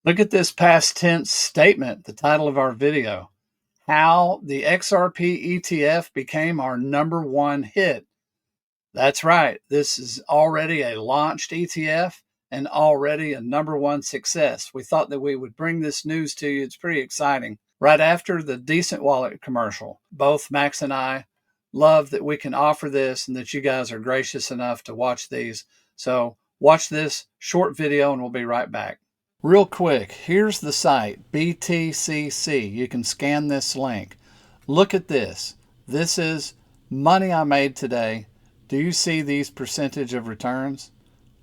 Look at this past tense statement, the title of our video, how the XRP ETF became our #1 hit. That's right. This is already a launched ETF and already a #1 success. We thought that we would bring this news to you. It's pretty exciting. Right after the Decent Wallet commercial, both Max and I love that we can offer this and that you guys are gracious enough to watch these. So watch this short video and we'll be right back. Real quick, here's the site, BTCC. You can scan this link. Look at this. This is money I made today. Do you see these percentage of returns?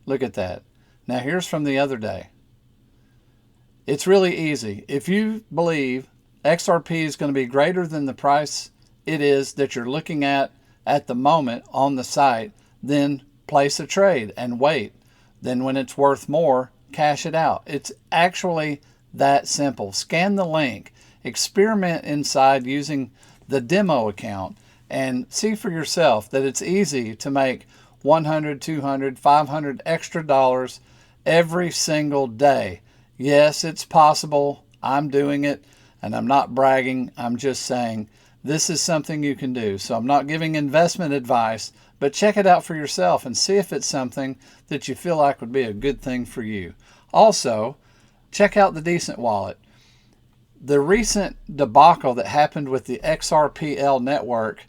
Look at that. Now here's from the other day. It's really easy. If you believe XRP is going to be greater than the price it is that you're looking at the moment on the site, then place a trade and wait. Then when it's worth more, cash it out. It's actually that simple. Scan the link, experiment inside using the demo account, and see for yourself that it's easy to make 100, 200, 500 extra dollars every single day. Yes, it's possible. I'm doing it, and I'm not bragging. I'm just saying this is something you can do. So I'm not giving investment advice, but check it out for yourself and see if it's something that you feel like would be a good thing for you. Also, check out the Decent Wallet. The recent debacle that happened with the XRPL network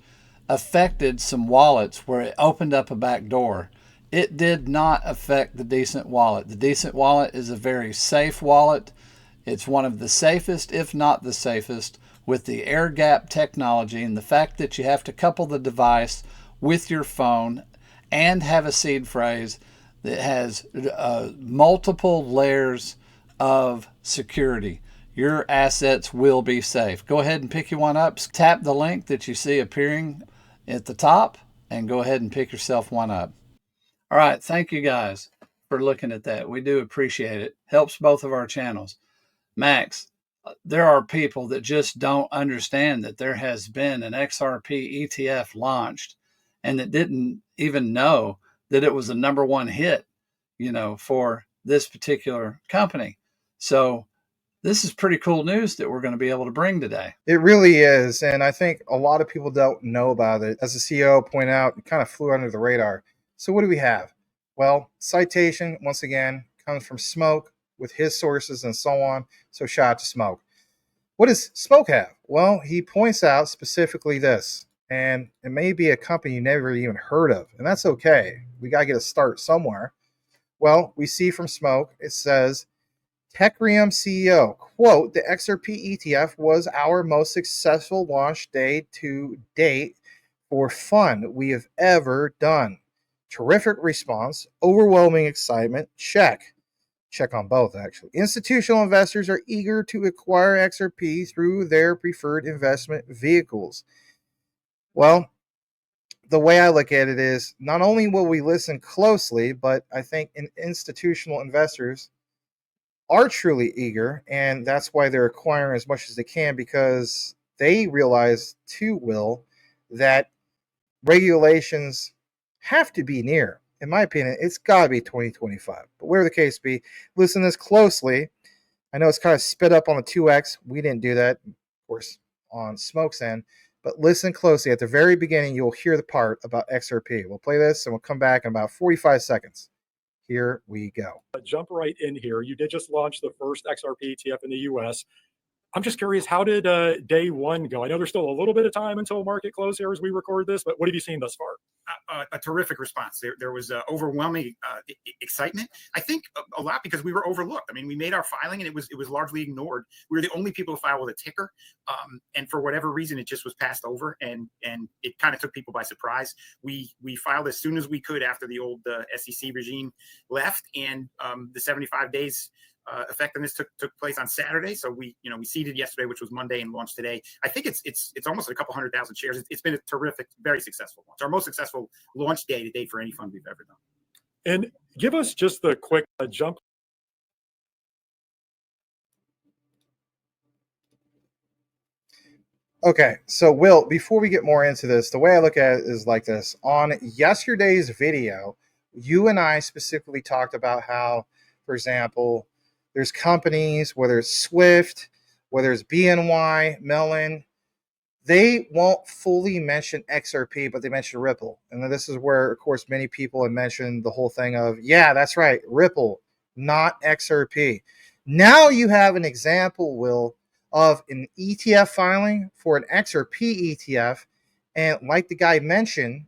affected some wallets where it opened up a back door. It did not affect the Decent Wallet. The Decent Wallet is a very safe wallet. It's one of the safest, if not the safest, with the air gap technology and the fact that you have to couple the device with your phone and have a seed phrase that has multiple layers of security. Your assets will be safe. Go ahead and pick you one up. Tap the link that you see appearing at the top and go ahead and pick yourself one up. All right. Thank you guys for looking at that. We do appreciate it. Helps both of our channels. Max, there are people that just don't understand that there has been an XRP ETF launched and that didn't even know that it was a #1 hit, for this particular company. So this is pretty cool news that we're going to be able to bring today. It really is. And I think a lot of people don't know about it. As the CEO pointed out, it kind of flew under the radar. So what do we have? Well, citation, once again, comes from Smoke with his sources and so on. So shout out to Smoke. What does Smoke have? Well, he points out specifically this, and it may be a company you never even heard of, and that's okay. We got to get a start somewhere. Well, we see from Smoke, it says, Teucrium CEO, quote, the XRP ETF was our most successful launch day to date for fun we have ever done. Terrific response, overwhelming excitement, check. Check on both, actually. Institutional investors are eager to acquire XRP through their preferred investment vehicles. Well, the way I look at it is not only will we listen closely, but I think institutional investors are truly eager, and that's why they're acquiring as much as they can, because they realize too, Will, that regulations have to be near. In my opinion, it's got to be 2025. But whatever the case be, listen to this closely. I know it's kind of spit up on the 2X. We didn't do that, of course, on Smoke's end. But listen closely. At the very beginning, you'll hear the part about XRP. We'll play this, and we'll come back in about 45 seconds. Here we go. Jump right in here. You did just launch the first XRP ETF in the US. I'm just curious, how did day one go? I know there's still a little bit of time until market close here as we record this, but what have you seen thus far? A terrific response. There was overwhelming excitement. I think a lot because we were overlooked. I mean, we made our filing and it was largely ignored. We were the only people to file with a ticker, and for whatever reason, it just was passed over, and it kind of took people by surprise. We filed as soon as we could after the old SEC regime left, and the 75 days. Effectiveness took place on Saturday, so we seeded yesterday, which was Monday, and launched today. I think it's almost a couple 100,000 shares. It's been a terrific, very successful launch. Our most successful launch day to date for any fund we've ever done. And give us just the quick jump. Okay, so Will, before we get more into this, the way I look at it is like this. On yesterday's video, you and I specifically talked about how, for example, There's companies, whether it's Swift, whether it's BNY, Mellon, they won't fully mention XRP, but they mention Ripple. And then this is where, of course, many people have mentioned the whole thing of, yeah, that's right, Ripple, not XRP. Now you have an example, Will, of an ETF filing for an XRP ETF. And like the guy mentioned,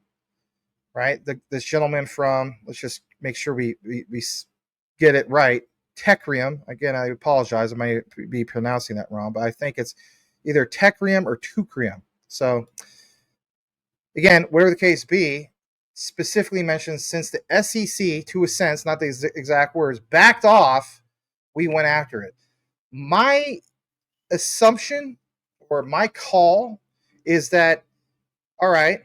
right, this gentleman from, let's just make sure we get it right, Teucrium. Again, I apologize, I might be pronouncing that wrong, but I think it's either Teucrium or Teucrium. So again, whatever the case be, specifically mentions since the SEC, to a sense, not the exact words, backed off, we went after it. My assumption or my call is that, all right,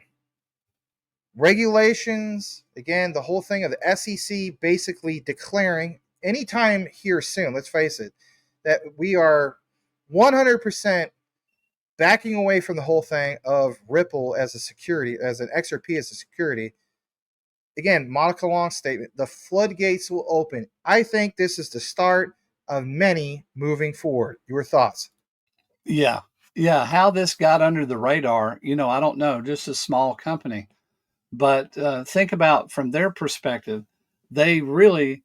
regulations, again, the whole thing of the SEC basically declaring anytime here soon, let's face it, that we are 100% backing away from the whole thing of Ripple as a security, as an XRP as a security. Again, Monica Long statement, the floodgates will open. I think this is the start of many moving forward. Your thoughts? Yeah. Yeah. How this got under the radar, I don't know, just a small company. But think about from their perspective, they really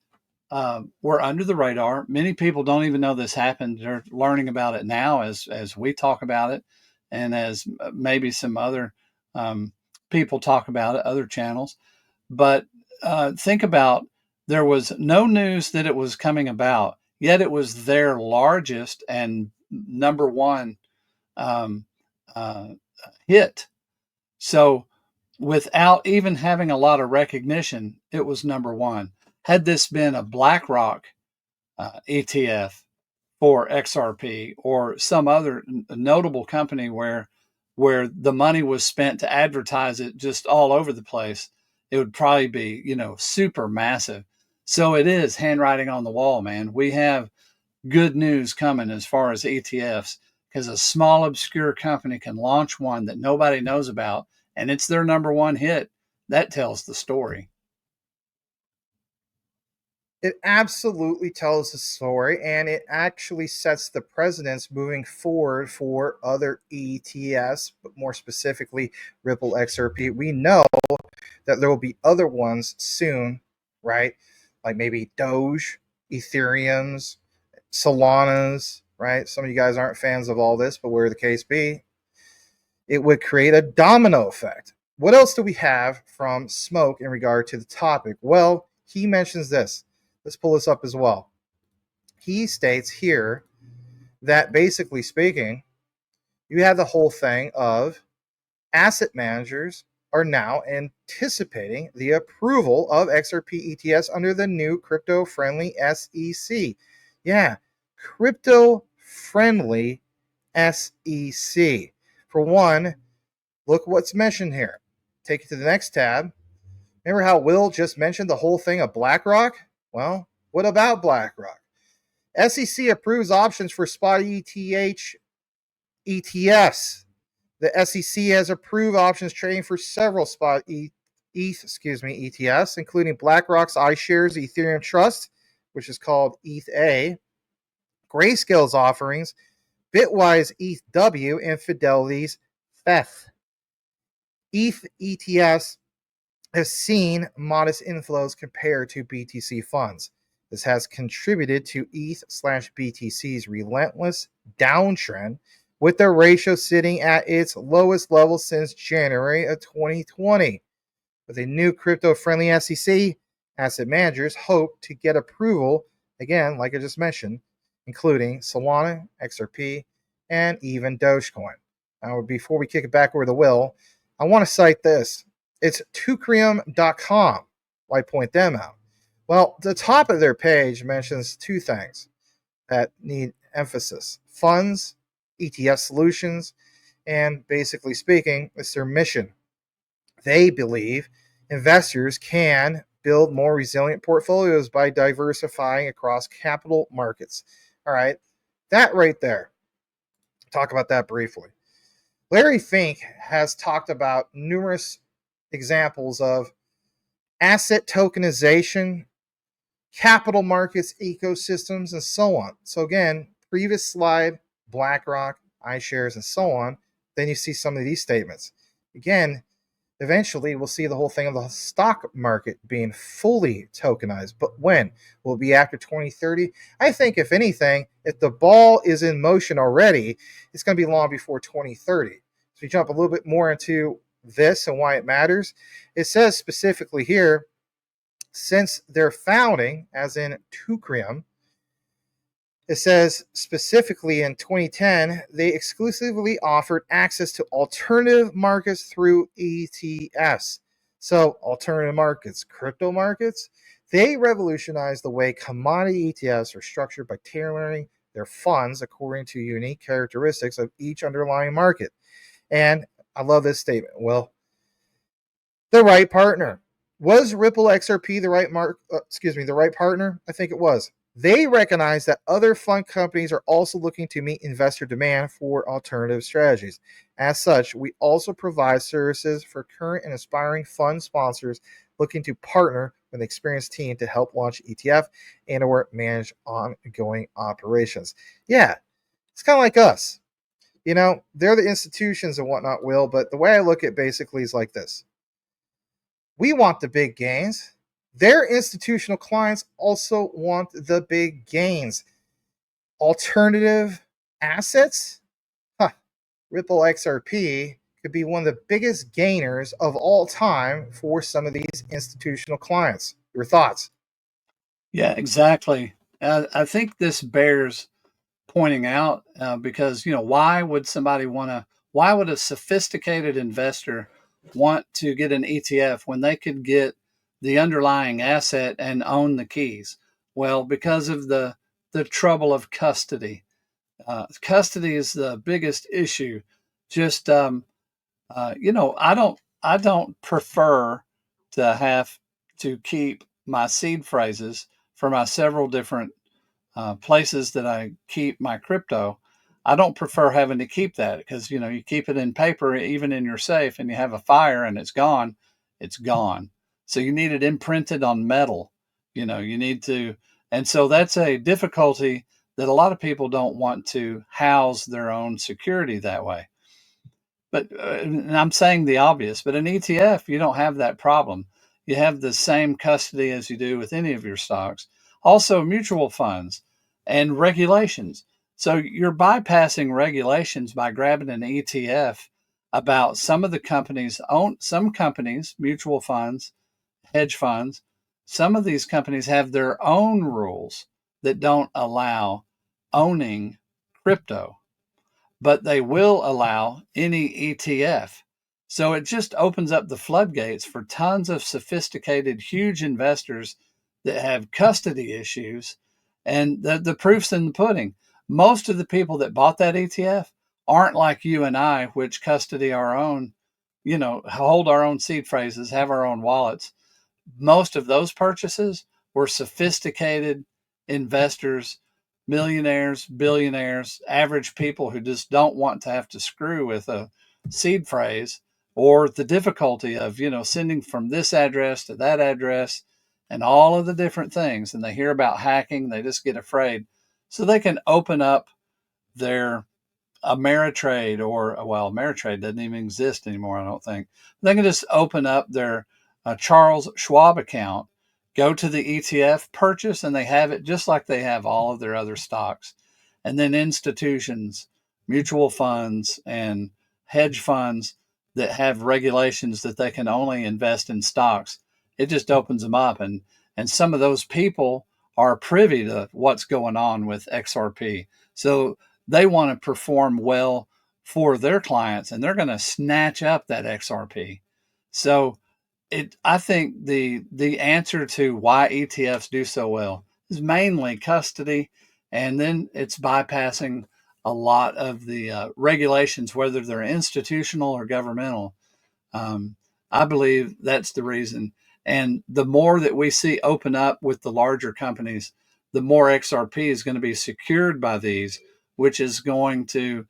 were under the radar. Many people don't even know this happened. They're learning about it now as we talk about it, and as maybe some other people talk about it, other channels. But think about, there was no news that it was coming about, yet it was their largest and number one um, uh, hit. So without even having a lot of recognition, it was number one. Had this been a BlackRock ETF for XRP or some other notable company where the money was spent to advertise it just all over the place, it would probably be, super massive. So it is handwriting on the wall, man. We have good news coming as far as ETFs, because a small obscure company can launch one that nobody knows about and it's their number one hit. That tells the story. It absolutely tells the story, and it actually sets the precedence moving forward for other ETFs, but more specifically Ripple XRP. We know that there will be other ones soon, right? Like maybe Doge, Ethereum's, Solana's, right? Some of you guys aren't fans of all this, but where the case be, it would create a domino effect. What else do we have from Smoke in regard to the topic? Well, he mentions this. Let's pull this up as well. He states here that basically speaking, you have the whole thing of asset managers are now anticipating the approval of XRP ETFs under the new crypto-friendly SEC. Yeah, crypto-friendly SEC. For one, look what's mentioned here. Take it to the next tab. Remember how Will just mentioned the whole thing of BlackRock? Well, what about BlackRock? SEC approves options for spot ETH ETFs. The SEC has approved options trading for several spot ETFs, including BlackRock's iShares Ethereum Trust, which is called ETH-A, Grayscale's offerings, Bitwise ETH-W, and Fidelity's FETH. ETH ETFs have seen modest inflows compared to BTC funds. This has contributed to ETH/BTC's relentless downtrend, with the ratio sitting at its lowest level since January of 2020. With a new crypto-friendly SEC, asset managers hope to get approval, again, like I just mentioned, including Solana, XRP, and even Dogecoin. Now, before we kick it back over to Will, I want to cite this. It's Teucrium.com. Why point them out? Well, the top of their page mentions two things that need emphasis: funds, ETF solutions, and basically speaking, it's their mission. They believe investors can build more resilient portfolios by diversifying across capital markets. All right, that right there. Talk about that briefly. Larry Fink has talked about numerous examples of asset tokenization. capital markets, ecosystems, and so on. So again, previous slide, BlackRock, iShares, and so on. Then you see some of these statements. Again, eventually we'll see the whole thing of the stock market being fully tokenized. But when? Will it be after 2030? I think if anything, if the ball is in motion already, it's going to be long before 2030. So we jump a little bit more into this and why it matters. It says specifically here, since their founding, as in Teucrium, it says specifically in 2010, they exclusively offered access to alternative markets through ETFs. So alternative markets, crypto markets, they revolutionized the way commodity ETFs are structured by tailoring their funds according to unique characteristics of each underlying market. And I love this statement. Well, the right partner. Was Ripple XRP the right partner? I think it was. They recognize that other fund companies are also looking to meet investor demand for alternative strategies. As such, we also provide services for current and aspiring fund sponsors looking to partner with an experienced team to help launch ETF and or manage ongoing operations. Yeah, it's kind of like us. They're the institutions and whatnot, Will, but the way I look at it basically is like this. We want the big gains. Their institutional clients also want the big gains. Alternative assets? Ripple XRP could be one of the biggest gainers of all time for some of these institutional clients. Your thoughts? Yeah, exactly. I think this bears pointing out because, why would a sophisticated investor want to get an ETF when they could get the underlying asset and own the keys? Well, because of the trouble of custody. Custody is the biggest issue. Just I don't prefer to have to keep my seed phrases for my several different places that I keep my crypto. I don't prefer having to keep that because you keep it in paper, even in your safe, and you have a fire and it's gone. It's gone. So you need it imprinted on metal. You need to, and so that's a difficulty that a lot of people don't want to house their own security that way. But and I'm saying the obvious, but an ETF, you don't have that problem. You have the same custody as you do with any of your stocks. Also, mutual funds and regulations. So you're bypassing regulations by grabbing an ETF about some companies, mutual funds, hedge funds, some of these companies have their own rules that don't allow owning crypto, but they will allow any ETF. So it just opens up the floodgates for tons of sophisticated, huge investors that have custody issues. And the proof's in the pudding. Most of the people that bought that ETF aren't like you and I, which custody our own, hold our own seed phrases, have our own wallets. Most of those purchases were sophisticated investors, millionaires, billionaires, average people who just don't want to have to screw with a seed phrase or the difficulty of, sending from this address to that address and all of the different things. And they hear about hacking, they just get afraid. So they can open up their Ameritrade Ameritrade doesn't even exist anymore, I don't think. They can just open up their Charles Schwab account, go to the ETF, purchase, and they have it just like they have all of their other stocks. And then institutions, mutual funds, and hedge funds that have regulations that they can only invest in stocks, it just opens them up. And some of those people are privy to what's going on with XRP. So they want to perform well for their clients and they're going to snatch up that XRP. So I think the answer to why ETFs do so well is mainly custody, and then it's bypassing a lot of the regulations, whether they're institutional or governmental. I believe that's the reason. And the more that we see open up with the larger companies, the more XRP is going to be secured by these, which is going to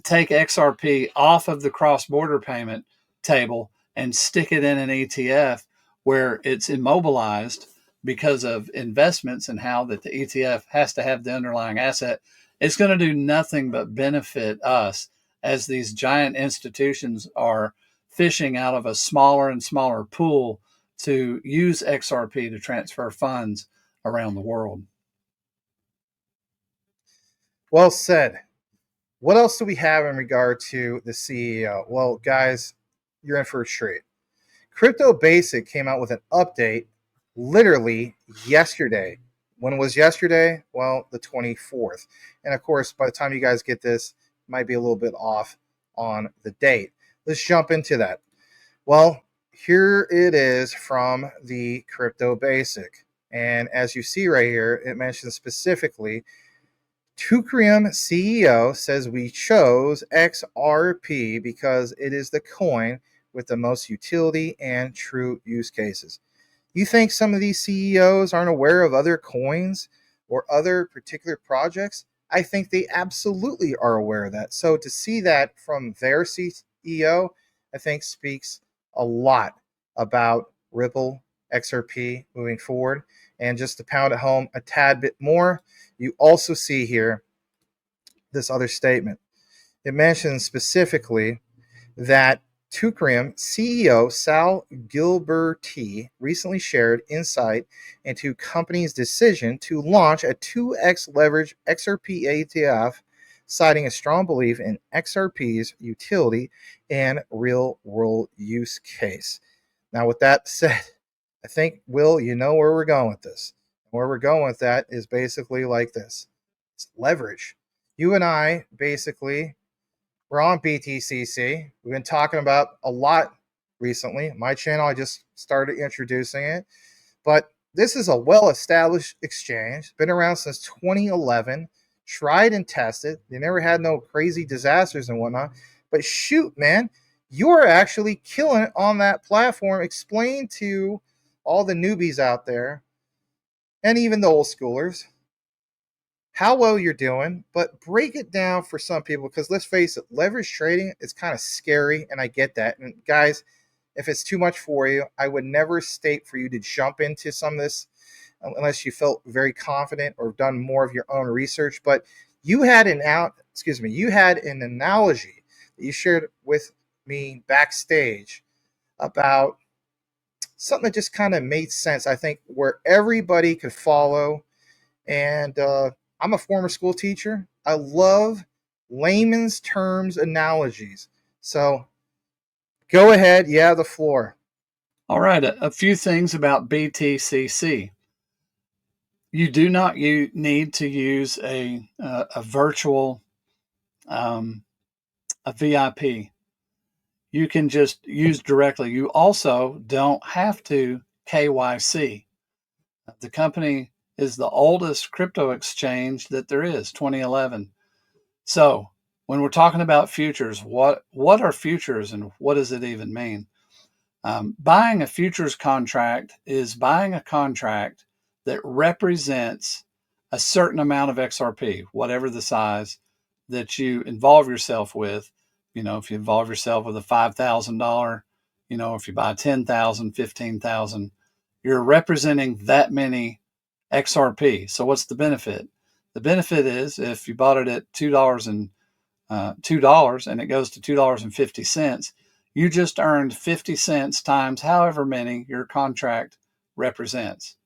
take XRP off of the cross-border payment table and stick it in an ETF where it's immobilized because of investments and how that the ETF has to have the underlying asset, it's going to do nothing but benefit us as these giant institutions are fishing out of a smaller and smaller pool to use XRP to transfer funds around the world. Well said. What else do we have in regard to the CEO? Well, guys, you're in for a treat. Crypto Basic came out with an update literally yesterday. When was yesterday? Well, the 24th. And of course, by the time you guys get this, it might be a little bit off on the date. Let's jump into that. Well, here it is from the Crypto Basic. And as you see right here, it mentions specifically Teucrium CEO says we chose XRP because it is the coin with the most utility and true use cases. You think some of these CEOs aren't aware of other coins or other particular projects? I think they absolutely are aware of that. So to see that from their CEO, I think speaks a lot about Ripple XRP moving forward. And just to pound it home a tad bit more, you also see here this other statement. It mentions specifically that Teucrium CEO Sal Gilberti recently shared insight into company's decision to launch a 2x leverage XRP ETF, citing a strong belief in XRP's utility and real-world use case. Now, with that said, I think, Will, you know where we're going with this. Where we're going with that is basically like this. It's leverage. You and I basically, we're on BTCC. We've been talking about a lot recently. My channel, I just started introducing it. But this is a well-established exchange. Been around since 2011. Tried and tested. They never had no crazy disasters and whatnot. But shoot, man, you're actually killing it on that platform. Explain to all the newbies out there, and even the old schoolers, how well you're doing, but break it down for some people, because let's face it, leverage trading is kind of scary, and I get that. And guys, if it's too much for you, I would never state for you to jump into some of this unless you felt very confident or done more of your own research. But you had an analogy that you shared with me backstage about something that just kind of made sense, I think, where everybody could follow. And I'm a former school teacher. I love layman's terms analogies. So go ahead. You have the floor. All right. A few things about BTCC. You do not need to use a virtual a VIP. You can just use directly. You also don't have to KYC. The company is the oldest crypto exchange that there is, 2011. So when we're talking about futures, what are futures and what does it even mean? Buying a futures contract is buying a contract that represents a certain amount of XRP, whatever the size that you involve yourself with. You know, if you involve yourself with a $5,000, you know, if you buy 10,000, 15,000, you're representing that many XRP. So what's the benefit? The benefit is if you bought it at $2 and it goes to $2.50, you just earned 50 cents times however many your contract represents.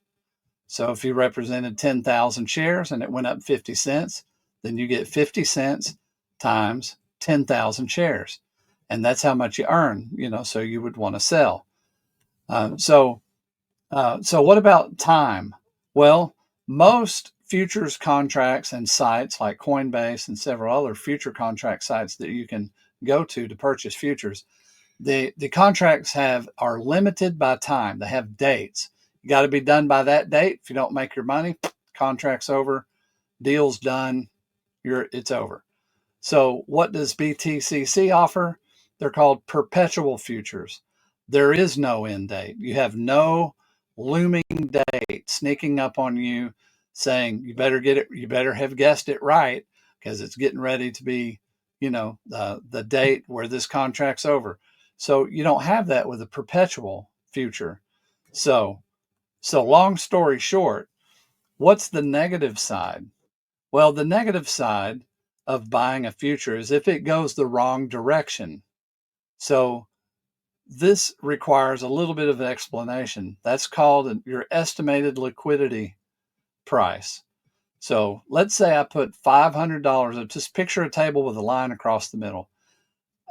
So if you represented 10,000 shares and it went up 50 cents, then you get 50 cents times 10,000 shares. And that's how much you earn, you know, so you would want to sell. So what about time? Well, most futures contracts and sites like Coinbase and several other future contract sites that you can go to purchase futures, the contracts are limited by time. They have dates. You got to be done by that date. If you don't make your money, contract's over, deal's done, it's over. So what does BTCC offer? They're called perpetual futures. There is no end date. You have no looming date sneaking up on you saying you better get it, you better have guessed it right, because it's getting ready to be, you know, the date where this contract's over. So you don't have that with a perpetual future. So So long story short, what's the negative side? Well, the negative side of buying a future is if it goes the wrong direction. So this requires a little bit of an explanation. That's called your estimated liquidity price. So let's say I put $500. Just picture a table with a line across the middle.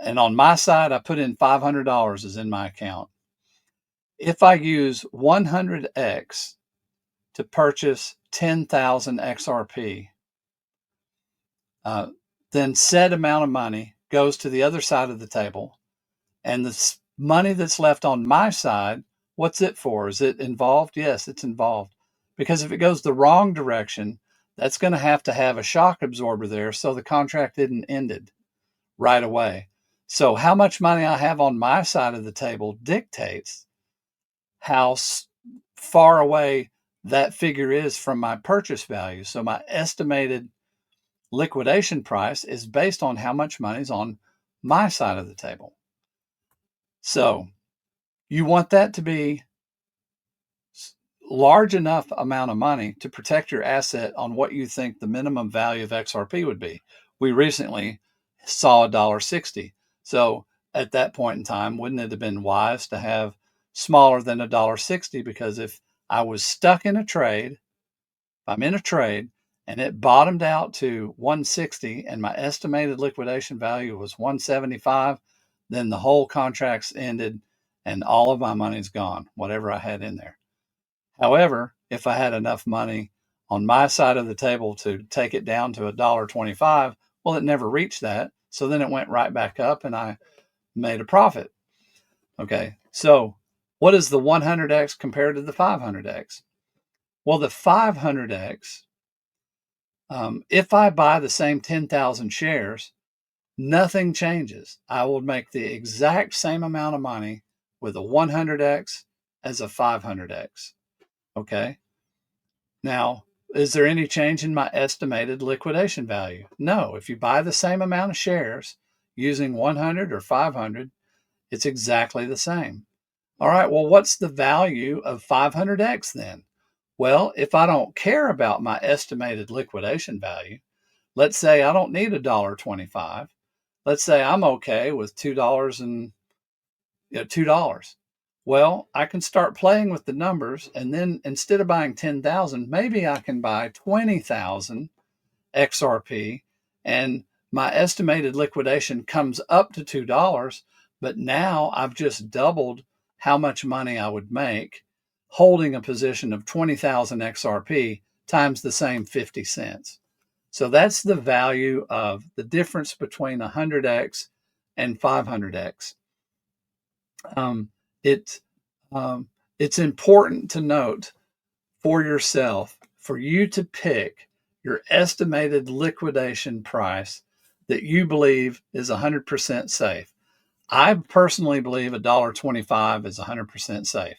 And on my side, I put in $500 is in my account. If I use 100x to purchase 10,000 XRP, then said amount of money goes to the other side of the table. And the money that's left on my side, what's it for? Is it involved? Yes, it's involved. Because if it goes the wrong direction, that's going to have a shock absorber there so the contract isn't ended right away. So how much money I have on my side of the table dictates how far away that figure is from my purchase value. So my estimated liquidation price is based on how much money's on my side of the table. So you want that to be large enough amount of money to protect your asset on what you think the minimum value of XRP would be. We recently saw $1.60. So at that point in time, wouldn't it have been wise to have smaller than $1.60? Because if I was stuck in a trade, if I'm in a trade and it bottomed out to 160 and my estimated liquidation value was 175, then the whole contract's ended and all of my money's gone, whatever I had in there. However, if I had enough money on my side of the table to take it down to $1.25, well, it never reached that. So then it went right back up and I made a profit. Okay, so what is the 100x compared to the 500x? Well, the 500x, if I buy the same 10,000 shares, nothing changes. I will make the exact same amount of money with a 100x as a 500x. Okay. Now, is there any change in my estimated liquidation value? No. If you buy the same amount of shares using 100 or 500, it's exactly the same. All right. Well, what's the value of 500x then? Well, if I don't care about my estimated liquidation value, let's say I don't need $1.25. Let's say I'm okay with $2 and $2. Well, I can start playing with the numbers, and then instead of buying 10,000, maybe I can buy 20,000 XRP, and my estimated liquidation comes up to $2, but now I've just doubled how much money I would make holding a position of 20,000 XRP times the same 50 cents. So that's the value of the difference between 100x and 500x. It's important to note for yourself, for you to pick your estimated liquidation price that you believe is 100% safe. I personally believe $1.25 is 100% safe.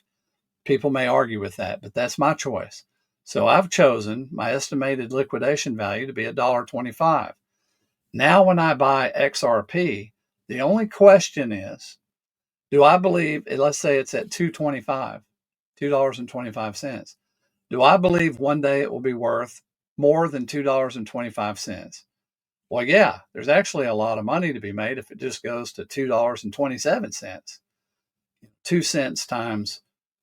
People may argue with that, but that's my choice. So I've chosen my estimated liquidation value to be $1.25. Now, when I buy XRP, the only question is, do I believe, let's say it's at $2.25. Do I believe one day it will be worth more than $2.25? Well, yeah, there's actually a lot of money to be made if it just goes to $2.27. 2 cents times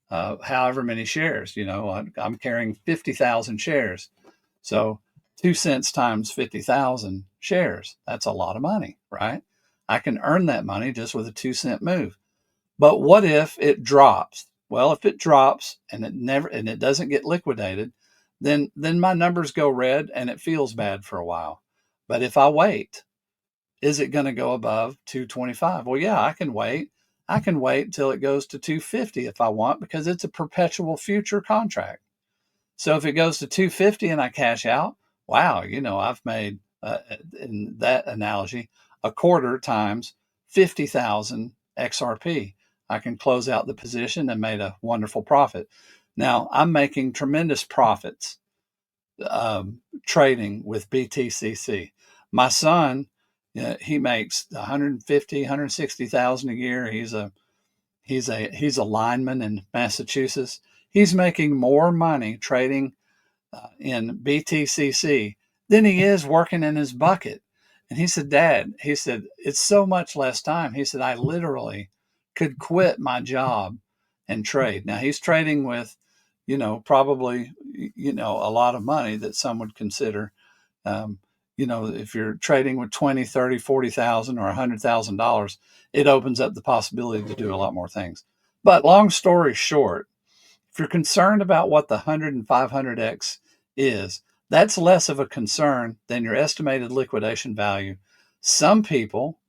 however many shares. I'm carrying 50,000 shares. So 2 cents times 50,000 shares, that's a lot of money, right? I can earn that money just with a 2-cent move. But what if it drops? Well, if it drops and it doesn't get liquidated, then my numbers go red and it feels bad for a while. But if I wait, is it going to go above 225? Well, yeah, I can wait. I can wait till it goes to 250 if I want, because it's a perpetual future contract. So if it goes to 250 and I cash out, wow, I've made, in that analogy, a quarter times 50,000 XRP. I can close out the position and made a wonderful profit. Now, I'm making tremendous profits trading with BTCC. My son, he makes 150, 160,000 a year. He's a lineman in Massachusetts. He's making more money trading in BTCC than he is working in his bucket. And he said, Dad, he said, it's so much less time. He said, I literally could quit my job and trade. Now he's trading with, probably, a lot of money that some would consider. If you're trading with 20, 30, 40,000 or $100,000, it opens up the possibility to do a lot more things. But long story short, if you're concerned about what the 100 and 500x is, that's less of a concern than your estimated liquidation value. Some people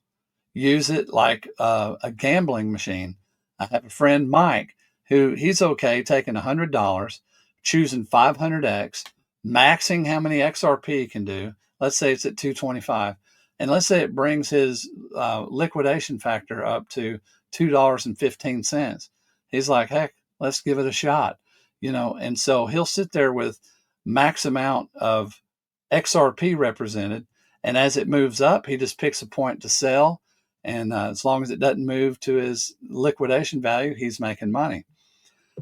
use it like a gambling machine. I have a friend, Mike, who he's okay taking $100, choosing 500x, maxing how many XRP he can do. Let's say it's at 225. And let's say it brings his liquidation factor up to $2.15. He's like, heck, let's give it a shot, and so he'll sit there with max amount of XRP represented. And as it moves up, he just picks a point to sell. And as long as it doesn't move to his liquidation value, he's making money.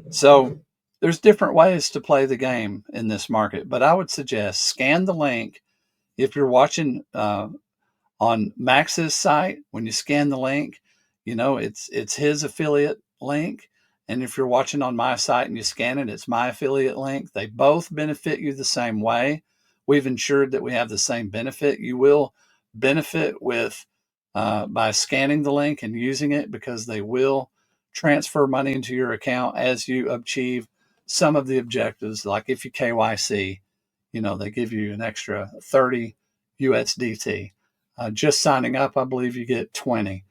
So there's different ways to play the game in this market, but I would suggest scan the link. If you're watching on Max's site, when you scan the link, it's his affiliate link. And if you're watching on my site and you scan it, it's my affiliate link. They both benefit you the same way. We've ensured that we have the same benefit. You will benefit with by scanning the link and using it, because they will transfer money into your account as you achieve some of the objectives. Like if you KYC, they give you an extra 30 USDT. Just signing up, I believe you get 20.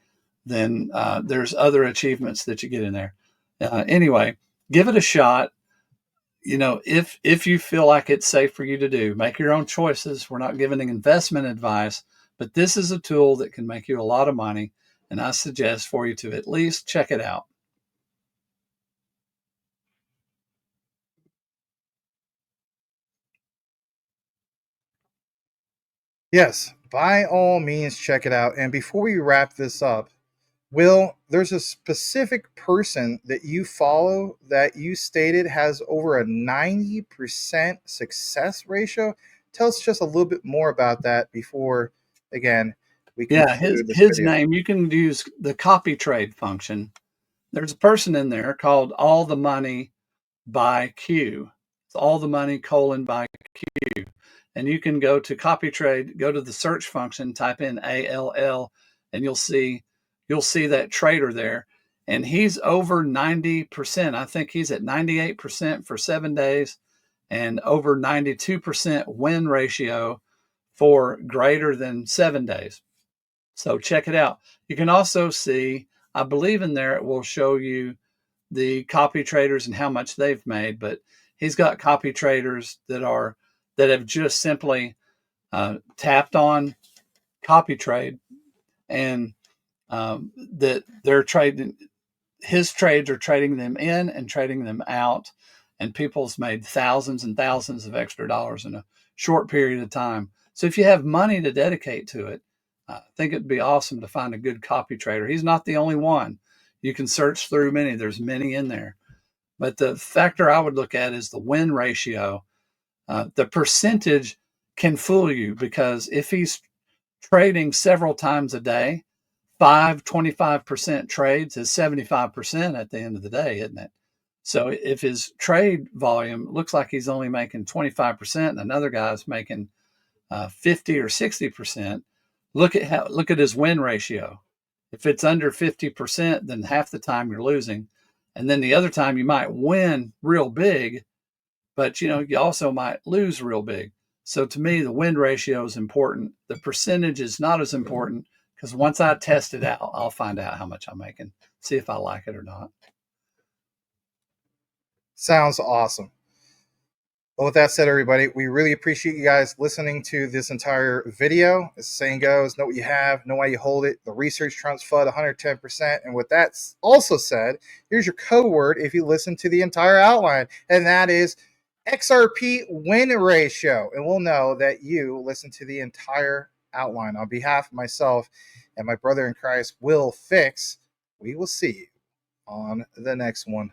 Then there's other achievements that you get in there. Anyway, give it a shot. If you feel like it's safe for you to do, make your own choices. We're not giving investment advice, but this is a tool that can make you a lot of money. And I suggest for you to at least check it out. Yes, by all means, check it out. And before we wrap this up, Will, there's a specific person that you follow that you stated has over a 90% success ratio. Tell us just a little bit more about that before, again, we Yeah, conclude this his video. name, you can use the copy trade function. There's a person in there called All the Money by Q. It's All the Money : by Q. And you can go to copy trade, go to the search function, type in ALL, and you'll see that trader there. And he's over 90%. I think he's at 98% for 7 days and over 92% win ratio for greater than 7 days. So check it out. You can also see, I believe in there, it will show you the copy traders and how much they've made, but he's got copy traders that have just simply tapped on copy trade, and that they're trading. His trades are trading them in and trading them out, and people's made thousands and thousands of extra dollars in a short period of time. So if you have money to dedicate to it, I think it'd be awesome to find a good copy trader. He's not the only one. You can search through many. There's many in there. But the factor I would look at is the win ratio. The percentage can fool you, because if he's trading several times a day, 25% trades is 75% at the end of the day, isn't it? So if his trade volume looks like he's only making 25% and another guy's making 50 or 60%, look at his win ratio. If it's under 50%, then half the time you're losing. And then the other time you might win real big, but you also might lose real big. So to me, the win ratio is important. The percentage is not as important, because once I test it out, I'll find out how much I'm making, see if I like it or not. Sounds awesome. Well, with that said, everybody, we really appreciate you guys listening to this entire video. As the saying goes, know what you have, know why you hold it. The research trumps FUD 110%. And with that also said, here's your code word if you listen to the entire outline, and that is XRP win ratio. And we'll know that you listen to the entire outline. On behalf of myself and my brother in Christ, Will Fix, we will see you on the next one.